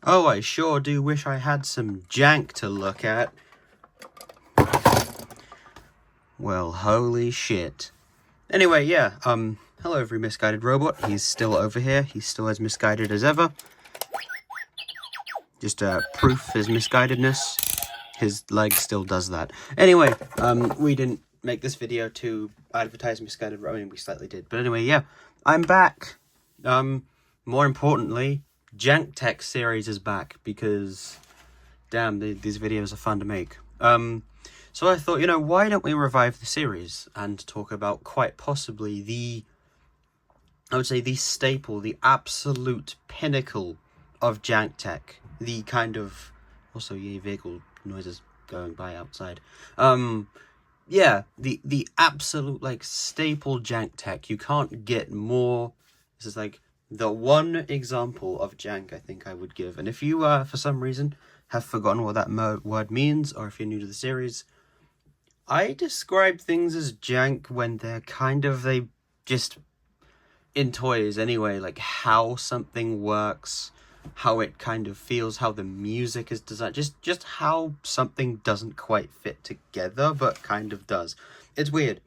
Oh, I sure do wish I had some Jank to look at. Well, holy shit. Anyway, yeah, hello every misguided robot. He's still over here. He's still as misguided as ever. Just proof his misguidedness. His leg still does that. Anyway, we didn't make this video to advertise misguided robot. I mean, we slightly did. But anyway, yeah, I'm back. More importantly, Jank Tech series is back because, damn, these videos are fun to make. So I thought, you know, why don't we revive the series and talk about quite possibly I would say the staple, the absolute pinnacle of Jank Tech. The kind of, also, yay, vehicle noises going by outside. Yeah, the absolute, like, staple Jank Tech. You can't get more. This is, like, the one example of Jank I think I would give. And if you, for some reason, have forgotten what that word means, or if you're new to the series, I describe things as jank when they're kind of, they just, in toys anyway, like how something works, how it kind of feels, how the music is designed, just how something doesn't quite fit together, but kind of does. It's weird.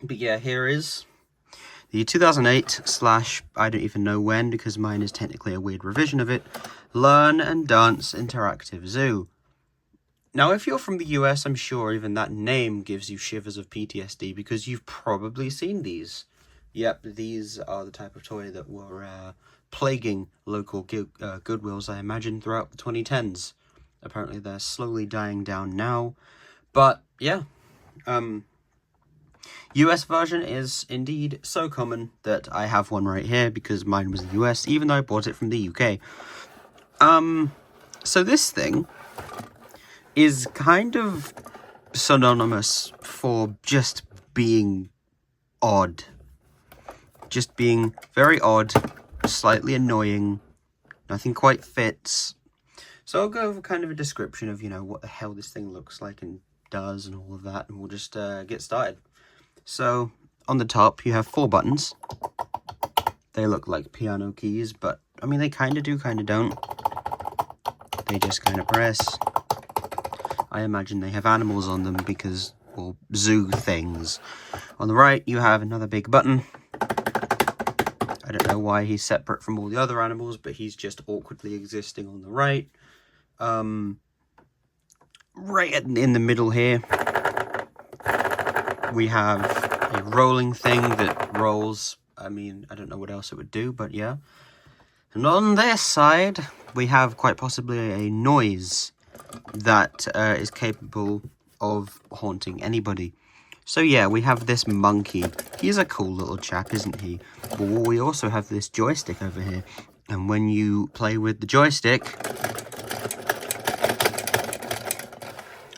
But yeah, here is the 2008 / I don't even know when, because mine is technically a weird revision of it, Learn and Dance Interactive Zoo. Now, if you're from the US, I'm sure even that name gives you shivers of PTSD, because you've probably seen these. Yep, these are the type of toy that were plaguing local Goodwills, I imagine, throughout the 2010s. Apparently, they're slowly dying down now. But, yeah. US version is indeed so common that I have one right here, because mine was the US, even though I bought it from the UK. So this thing is kind of synonymous for just being odd. Just being very odd, slightly annoying, nothing quite fits. So I'll go over kind of a description of, you know, what the hell this thing looks like and does and all of that, and we'll just get started. So, on the top, you have 4 buttons. They look like piano keys, but, I mean, they kind of do, kind of don't. They just kind of press. I imagine they have animals on them because, well, zoo things. On the right, you have another big button. I don't know why he's separate from all the other animals, but he's just awkwardly existing on the right. Right in the middle here, we have a rolling thing that rolls. I mean, I don't know what else it would do, but yeah. And on this side, we have quite possibly a noise that is capable of haunting anybody. So yeah, we have this monkey. He's a cool little chap, isn't he? But we also have this joystick over here. And when you play with the joystick,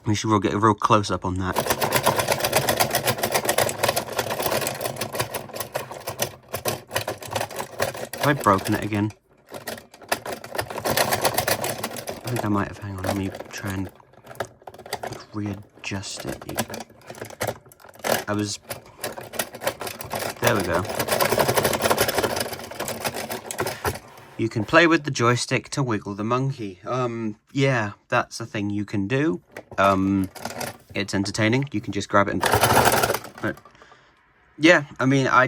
we should get a real close-up on that. Have I broken it again? I think I might have. Hang on, let me try and readjust it. There we go. You can play with the joystick to wiggle the monkey. Yeah, that's a thing you can do. It's entertaining. You can just grab it and... But, yeah, I mean, I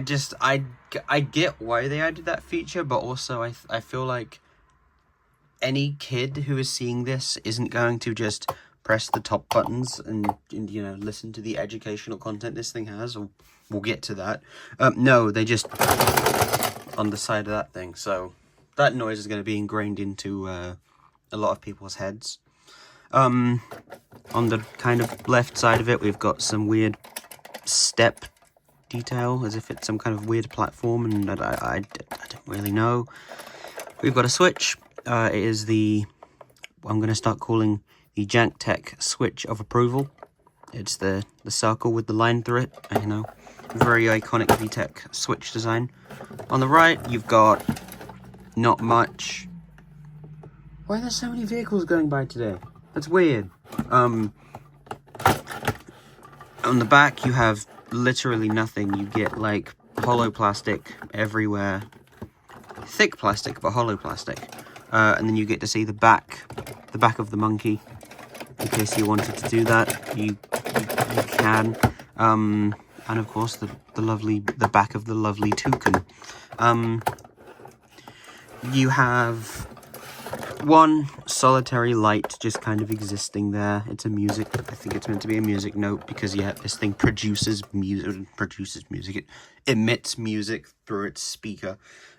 get why they added that feature, but also I feel like any kid who is seeing this isn't going to just press the top buttons and you know, listen to the educational content this thing has, or we'll get to that. No, they just on the side of that thing, so that noise is going to be ingrained into a lot of people's heads. On the kind of left side of it, we've got some weird step detail, as if it's some kind of weird platform, and I don't really know. We've got a switch. It is I'm going to start calling the Jank Tech switch of approval. It's the circle with the line through it, you know, very iconic VTech switch design. On the right, you've got not much. Why are there so many vehicles going by today? That's weird. On the back, you have literally nothing. You get, like, hollow plastic everywhere. Thick plastic, but hollow plastic. and then you get to see the back of the monkey. In case you wanted to do that, you can. And of course the back of the lovely toucan. You have one solitary light just kind of existing there. It's a music, I think it's meant to be a music note, because yeah, this thing produces music, it emits music through its speaker.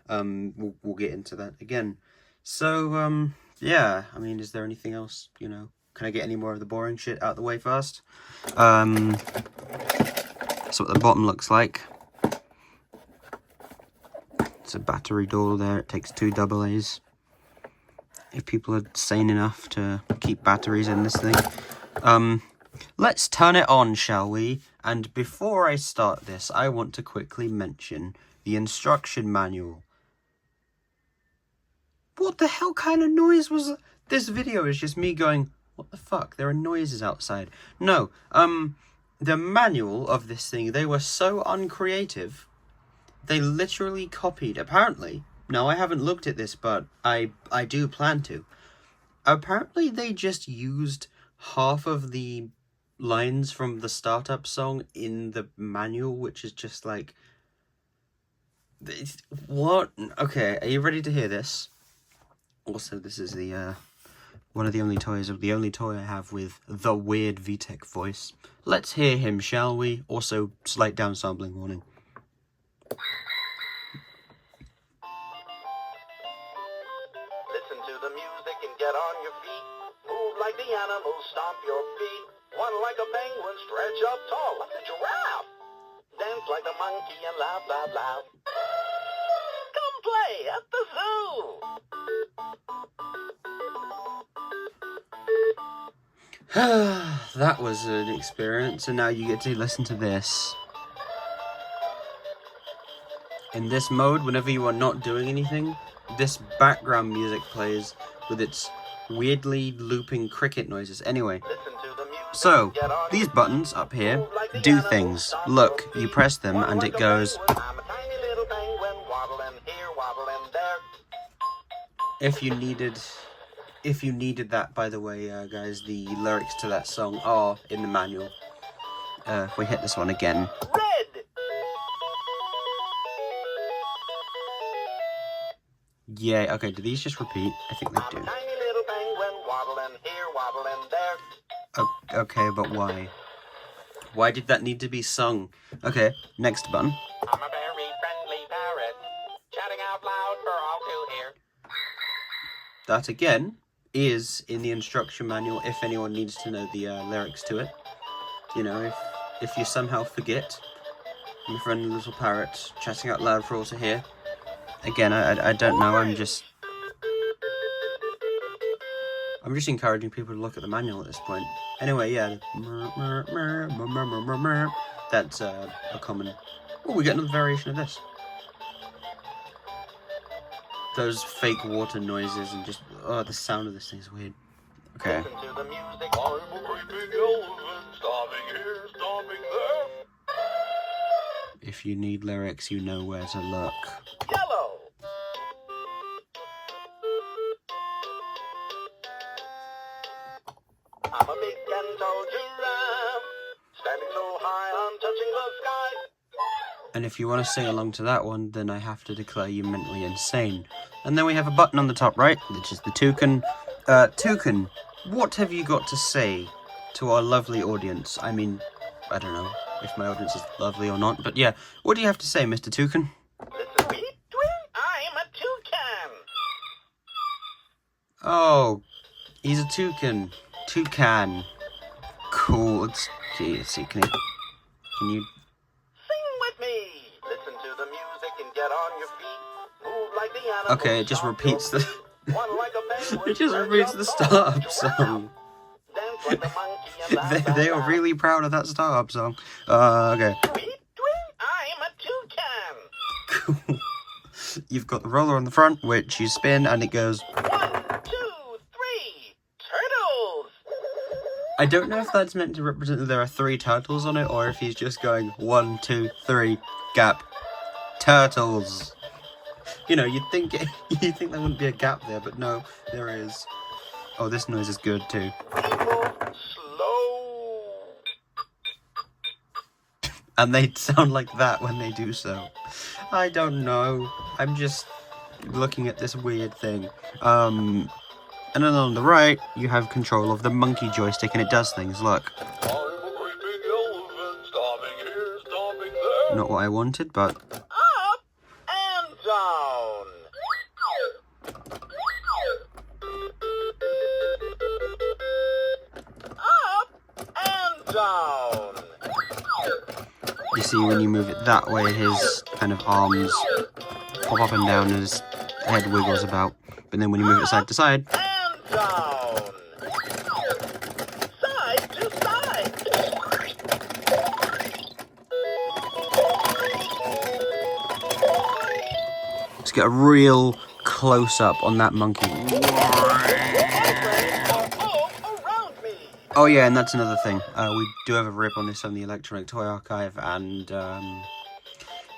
We'll get into that again. So, yeah, I mean, is there anything else, you know? Can I get any more of the boring shit out of the way first? That's what the bottom looks like. It's a battery door there. It takes 2 AA's. If people are sane enough to keep batteries in this thing. Let's turn it on, shall we? And before I start this, I want to quickly mention the instruction manual. What the hell kind of noise was that? This video is just me going, what the fuck? There are noises outside. No, the manual of this thing, they were so uncreative. They literally copied, apparently. Now, I haven't looked at this, but I do plan to. Apparently, they just used half of the lines from the startup song in the manual, which is just like... What? Okay, are you ready to hear this? Also, this is the, one of the only toys, the only toy I have with the weird VTech voice. Let's hear him, shall we? Also, slight downsampling warning. Listen to the music and get on your feet. Move like the animals, stomp your feet. One like a penguin, stretch up tall like a giraffe. Dance like a monkey and laugh, laugh, laugh. Come play at the zoo. That was an experience, and now you get to listen to this. In this mode, whenever you are not doing anything, this background music plays with its weirdly looping cricket noises. Anyway, so these buttons up here do things. Look, you press them and it goes. If you needed that, by the way, guys, the lyrics to that song are in the manual. If we hit this one again. Yeah, okay, do these just repeat? I think they do. Okay, but why? Why did that need to be sung? Okay, next button. I'm a very friendly parrot, chatting out loud for all to hear. That, again, is in the instruction manual if anyone needs to know the lyrics to it. You know, if you somehow forget, I'm a friendly little parrot, chatting out loud for all to hear. Again, I don't know, I'm just encouraging people to look at the manual at this point. Anyway, yeah, that's a common... Oh, we get another variation of this. Those fake water noises and just... Oh, the sound of this thing is weird. Okay. Listen to the music. I'm a creeping elephant, stomping here, stomping there. If you need lyrics, you know where to look. Yellow. I'm a big and tall giraffe, standing so high I'm touching the sky. And if you want to sing along to that one, then I have to declare you mentally insane. And then we have a button on the top right, which is the toucan. Toucan, what have you got to say to our lovely audience? I mean, I don't know if my audience is lovely or not, but yeah, what do you have to say, Mr. Toucan? Listen, tweet, I'm a toucan. Oh, he's a toucan. Toucan. Cool. Let's see, can you... Sing with me. Listen to the music and get on your feet. Move like the animals. Okay, it just repeats the... One like a penguin, it just repeats the startup song. Dance like a monkey and laugh, They are really proud of that startup song. Okay. Tweet, I'm a toucan. Cool. You've got the roller on the front, which you spin, and it goes... 1, 2, 3, turtles. I don't know if that's meant to represent that there are 3 turtles on it, or if he's just going 1, 2, 3, gap, turtles. You know, you'd think there wouldn't be a gap there, but no, there is. Oh, this noise is good too. Slow. And they sound like that when they do so. I don't know. I'm just looking at this weird thing. And then on the right, you have control of the monkey joystick, and it does things. Look. I'm a great big elephant, stomping here, stomping there. Not what I wanted, but... Up and down. Up and down. You see, when you move it that way, his kind of arms pop up and down, and his head wiggles about. But then when you move it side to side... And down. Side to side. Let's get a real close-up on that monkey. Oh yeah, and that's another thing. We do have a rip on this on the Electronic Toy Archive, and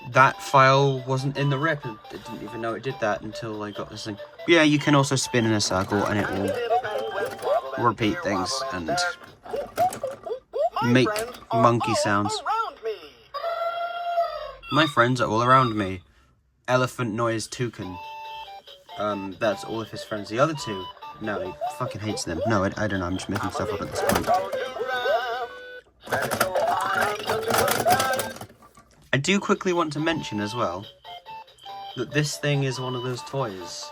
that file wasn't in the rip. I didn't even know it did that until I got this thing. But yeah, you can also spin in a circle, and it will repeat things and make monkey sounds. My friends are all around me. Elephant Noise Toucan. That's all of his friends. The other two, no, he fucking hates them. No, I don't know, I'm just making stuff up at this point. I do quickly want to mention as well that this thing is one of those toys.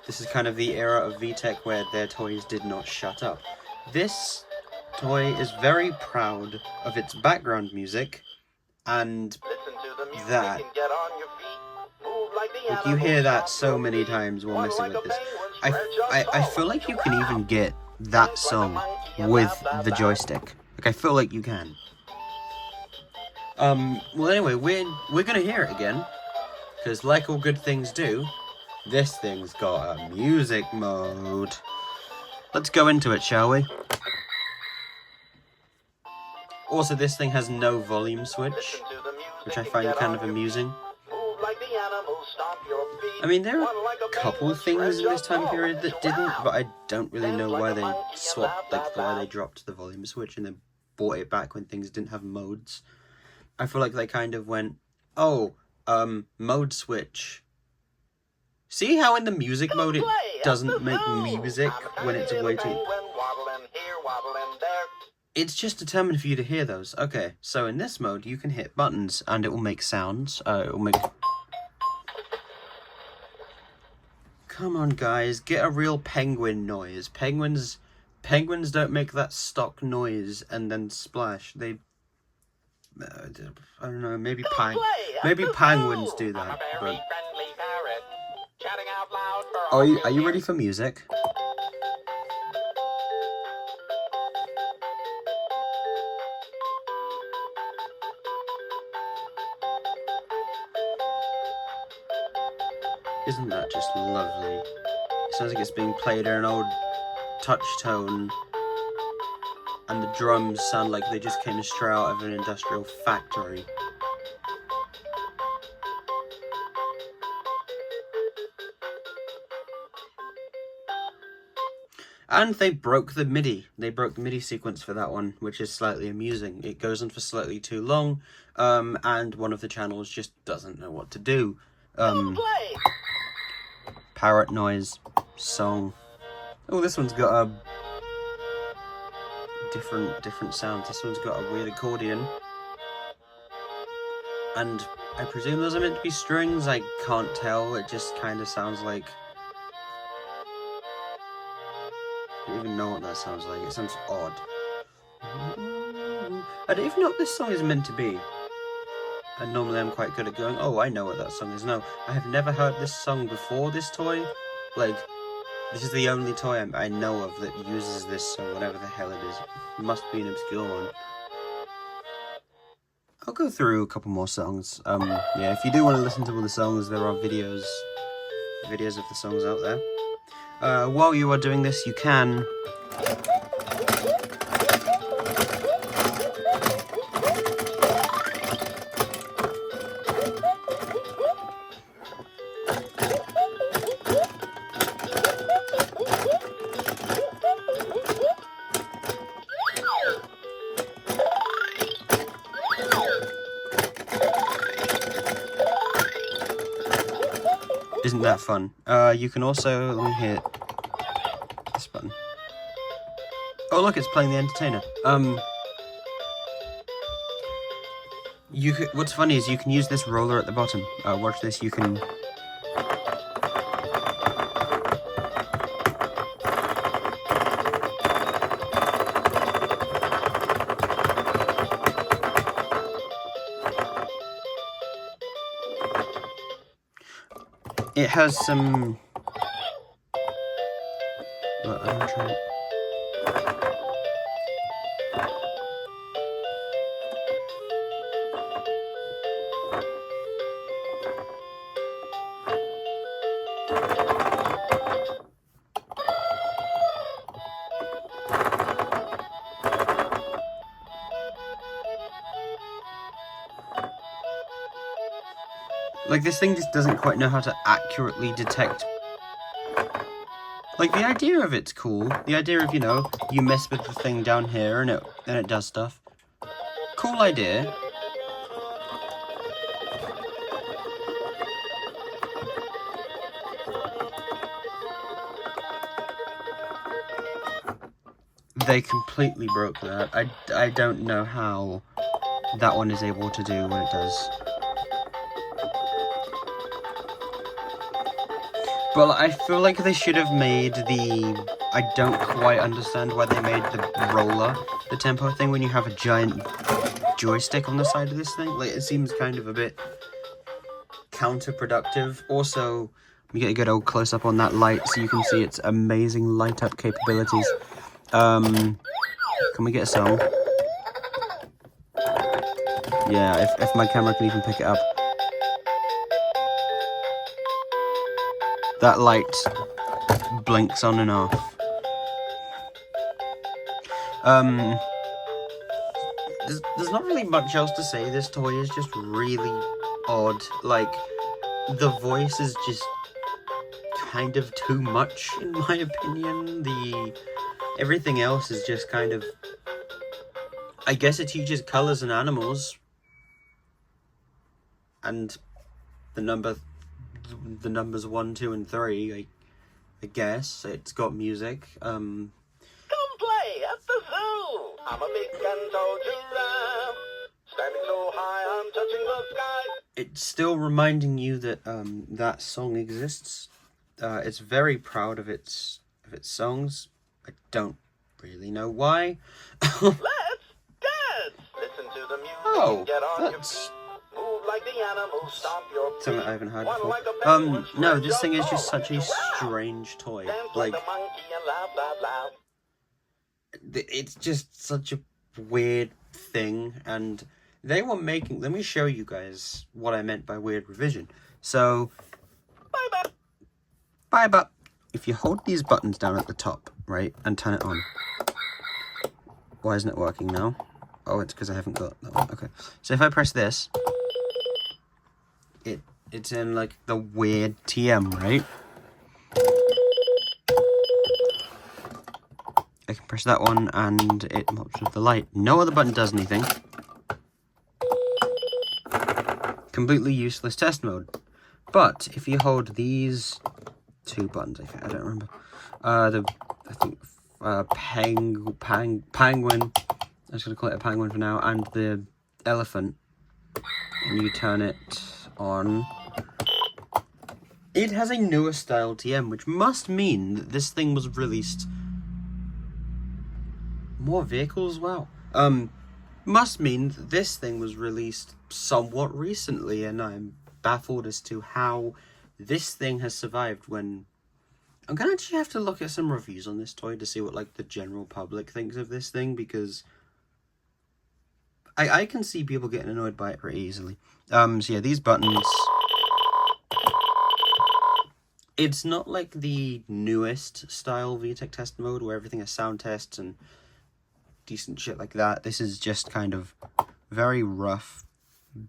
This is kind of the era of VTech where their toys did not shut up. This toy is very proud of its background music and that. Like, you hear that so many times while messing with this. I feel like you can even get that song with the joystick. Like, I feel like you can. Well anyway, we're gonna hear it again, because like all good things do, this thing's got a music mode. Let's go into it, shall we? Also, this thing has no volume switch, which I find kind of amusing. I mean, there are a couple things in this time period that didn't, but I don't really know why they swapped, like why they dropped the volume switch and then brought it back when things didn't have modes. I feel like they kind of went, oh, mode switch. See how in the music mode it doesn't make music when it's waiting? It's just determined for you to hear those. Okay, so in this mode you can hit buttons and it will make sounds. It will make... Come on, guys, get a real penguin noise. Penguins don't make that stock noise and then splash. They, I don't know, maybe penguins do that. But... Are you ready for music? Isn't that just lovely? It sounds like it's being played in an old touch tone, and the drums sound like they just came straight out of an industrial factory. And they broke the MIDI. They broke the MIDI sequence for that one, which is slightly amusing. It goes on for slightly too long, and one of the channels just doesn't know what to do. Parrot noise, song. Oh, this one's got a different sound. This one's got a weird accordion. And I presume those are meant to be strings. I can't tell. It just kind of sounds like... I don't even know what that sounds like. It sounds odd. I don't even know what this song is meant to be. And normally I'm quite good at going, oh, I know what that song is. No, I have never heard this song before this toy. Like, this is the only toy I know of that uses this song, whatever the hell it is. It must be an obscure one. I'll go through a couple more songs. Yeah, if you do want to listen to all the songs, there are videos of the songs out there. While you are doing this, you can... Isn't that fun? You can also, let me hit this button. Oh look, it's playing the entertainer. What's funny is you can use this roller at the bottom. Watch this, you can... It has some... Well, I'm trying... Like, this thing just doesn't quite know how to accurately detect... Like, the idea of it's cool. The idea of, you know, you mess with the thing down here and it does stuff. Cool idea. They completely broke that. I don't know how that one is able to do what it does. Well, I feel like they should have made the... I don't quite understand why they made the roller the tempo thing when you have a giant joystick on the side of this thing. Like, it seems kind of a bit counterproductive. Also, we get a good old close-up on that light so you can see its amazing light-up capabilities. Can we get a song? Yeah, if my camera can even pick it up. That light blinks on and off. There's not really much else to say. This toy is just really odd. Like, the voice is just kind of too much, in my opinion. Everything else is just kind of... I guess it teaches colours and animals. And the numbers 1, 2, and 3, I guess. It's got music. Come play at the zoo. I'm a big and tall giraffe, standing so high I'm touching the sky. It's still reminding you that that song exists. It's very proud of its songs. I don't really know why. Let's dance. Listen to the music and get on your feet. Move like the animals, stomp your feet. Something I haven't heard before. Like no, this thing is just such a strange toy. Like, the monkey and laugh, laugh, laugh. It's just such a weird thing, and they were making... Let me show you guys what I meant by weird revision. So, bye. If you hold these buttons down at the top, right, and turn it on. Why isn't it working now? Oh, it's because I haven't got that one. Okay. So if I press this, it's in, like, the weird TM, right? I can press that one, and it pops with the light. No other button does anything. Completely useless test mode. But if you hold these two buttons, I don't remember. Penguin. I'm just gonna call it a penguin for now, and the elephant. And you turn it on. It has a newer style TM, which must mean that this thing was released. More vehicles? Wow. Must mean that this thing was released somewhat recently, and I'm baffled as to how this thing has survived when... I'm gonna actually have to look at some reviews on this toy to see what, like, the general public thinks of this thing, because I can see people getting annoyed by it pretty easily. So yeah, these buttons... It's not like the newest style VTech test mode where everything has sound tests and decent shit like that. This is just kind of very rough,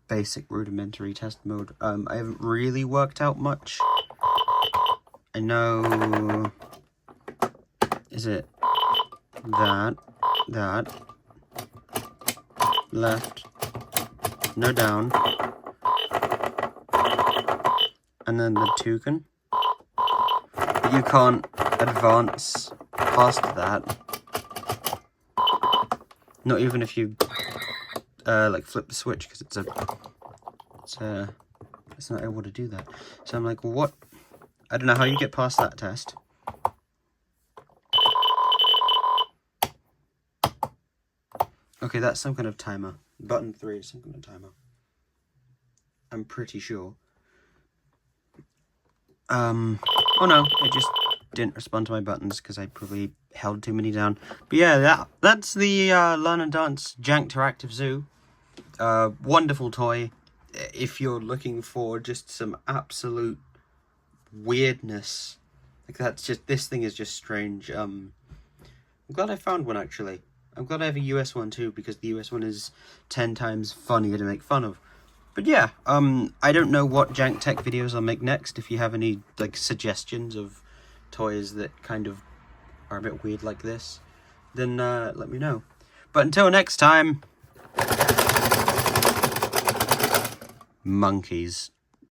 basic, rudimentary test mode. I haven't really worked out much. I know... Is it that, left, no down, and then the toucan. But you can't advance past that. Not even if you like flip the switch, because it's not able to do that. So I'm like, what? I don't know how you get past that test. Okay, that's some kind of timer. Button 3 is some kind of timer. I'm pretty sure. Oh no, it just didn't respond to my buttons because I probably held too many down. But yeah, that's the Learn and Dance Jank Interactive Zoo. Wonderful toy. If you're looking for just some absolute weirdness, like this thing is just strange. I'm glad I found one actually. I'm glad I have a US one too, because the US one is 10 times funnier to make fun of. But yeah, I don't know what Jank Tech videos I'll make next. If you have any like suggestions of toys that kind of are a bit weird like this, then let me know. But until next time, monkeys.